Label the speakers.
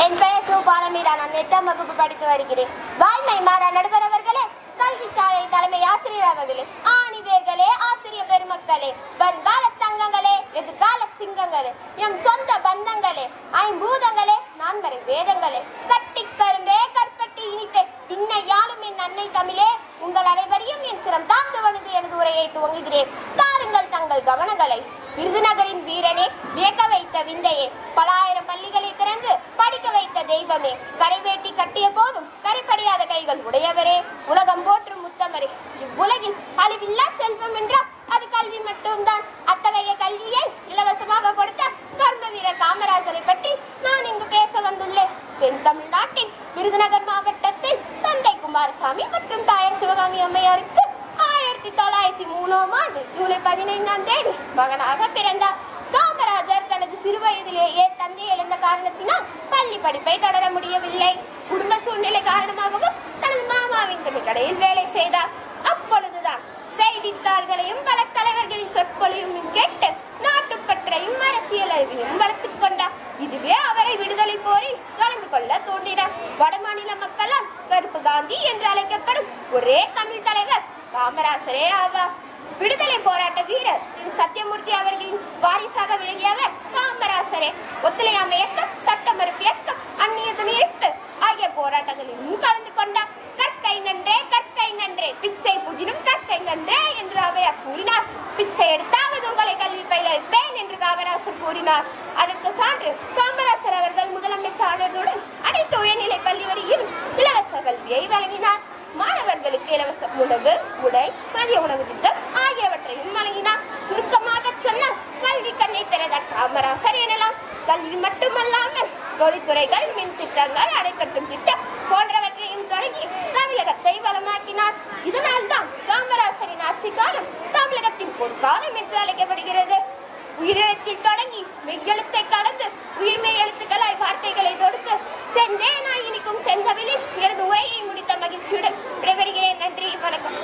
Speaker 1: என் பெயர் சூபாலமீரா. நான் 8ஆம் வகுப்பு படித்து வருகிறேன். வாய்மை மாறா நடுவர் அவர்களே, கல்வி சாயை தலைமை ஆசிரியர் அவர்களே, ஆணிவேர்களே, ஆசிரியர் பெருமக்களே, வருங்கால தங்கங்களே, எதிர்கால சிங்கங்களே, எம் சொந்த பந்தங்களே, ஐம்பூதங்களே, நான்மறை வேதங்களே, கட்டி கரும்பே, கற்பட்டி இனிப்பே, பின்னை யாழும் என் அன்னை தமிழே, உங்கள் அனைவரையும் என் சிரம் தாழ்ந்து வணிந்து எனது உரையை துவங்குகிறேன். தாருங்கள் தங்கள் கவனங்களை. விருதுநகரின் வீரனே, வியக்க வைத்த விந்தையே, பல ஆயிரம் பள்ளிகளை திறந்து படிக்க வைத்த தெய்வமே, கரைவேட்டி கட்டிய போதும் கரைப்படியாத கைகள் உடையவரே, உலகம் போற்றும் முத்தமரே, இவ்வுலகில் அழிவில்லா செல்வம் என்றால் அது கல்வி மட்டும்தான். அத்தகைய கல்வியை இலவசமாக கொடுத்த கர்ம வீரர் காமராஜரை பற்றி நான் இங்கு பேச வந்துள்ளேன். தென் தமிழ்நாட்டின் விருதுநகர் மாவட்டத்தில் தந்தை குமாரசாமி மற்றும் தாயார் சிவகாமி அம்மையாருக்கு 1903ஆம் ஆண்டு ஜூலை 15ஆம் தேதி மகனாக பிறந்தார். காமராஜர் தனது சிறு வயதிலேயே தந்தை இழந்த காரணத்தினால் பள்ளி படிப்பை தொடர முடியவில்லை. குடும்ப சூழ்நிலை காரணமாகவும் தனது மாமாவின் துணிக்கடையில் வேலை செய்தார். அப்பொழுதுதான் செய்தித்தாள்களையும் பல தலைவர்களின் சொற்பொழிவும் கேட்டு நாட்டுப்பற்றையும் அரசியல் அறிவையும் வளர்த்துக் கொண்டார். இதுவே அவரை விடுதலை போரில் கலந்து கொள்ள தூண்டினார். வடமாநில மக்களால் கருப்பு காந்தி என்று அழைக்கப்படும் ஒரே தமிழ் தலைவர் காமராசரே ஆவார். விடுதலை போராட்ட வீரர் திரு சத்தியமூர்த்தி அவர்களின் வாரிசாக விளங்கியவர் காமராசரே. ஒத்துழையாமை இயக்கம், சட்ட மறுப்பு இயக்கம், அந்நிய துணிப்பு ஆகிய போராட்டங்களிலும் கலந்து கொண்டார். கற்கை நன்றே, கற்கை நன்றே, பிச்சை புதினும் கற்கை நன்றே என்று அவையார் கூறினார். பிச்சை எடுத்தாவது உங்களை கல்வி பயில வைப்பேன் என்று காமராசர் கூறினார். அதற்கு சான்று காமராசர் அவர்கள் முதலமைச்சர் ஆனதுடன் அனைத்து உயர்நிலை பள்ளி வரையிலும் இலவச கல்வியை வழங்கினார். மாணவர்களுக்கு இலவச உணவு, உடை, மதிய உணவு திட்டம் ஆகியவற்றையும் வழங்கினார். சுருக்கமாக சொன்னால் கல்வி கண்ணை திறந்த காமராசர் எனலாம். கல்வி மட்டுமல்லாமல் தொழில்துறைகள், மின் திட்டங்கள், அணைக்கட்டும் திட்டம் போன்றவற்றையும் தொடங்கி தமிழகத்தை வளமாக்கினார். இதனால் தான் காமராசரின் ஆட்சி காலம் தமிழகத்தின் பொற்காலம் என்று அழைக்கப்படுகிறது. உயிரெழுத்தில் தொடங்கி மெய்யெழுத்தை கலந்து உயிர்மெய் எழுத்துக்களாய் வார்த்தைகளை தொடுத்து செந்தேனாய் இனிக்கும் செந்தமிழில் எனது உரையை முடித்த மகிழ்ச்சியுடன் விடைபெறுகிறேன். நன்றி, வணக்கம்.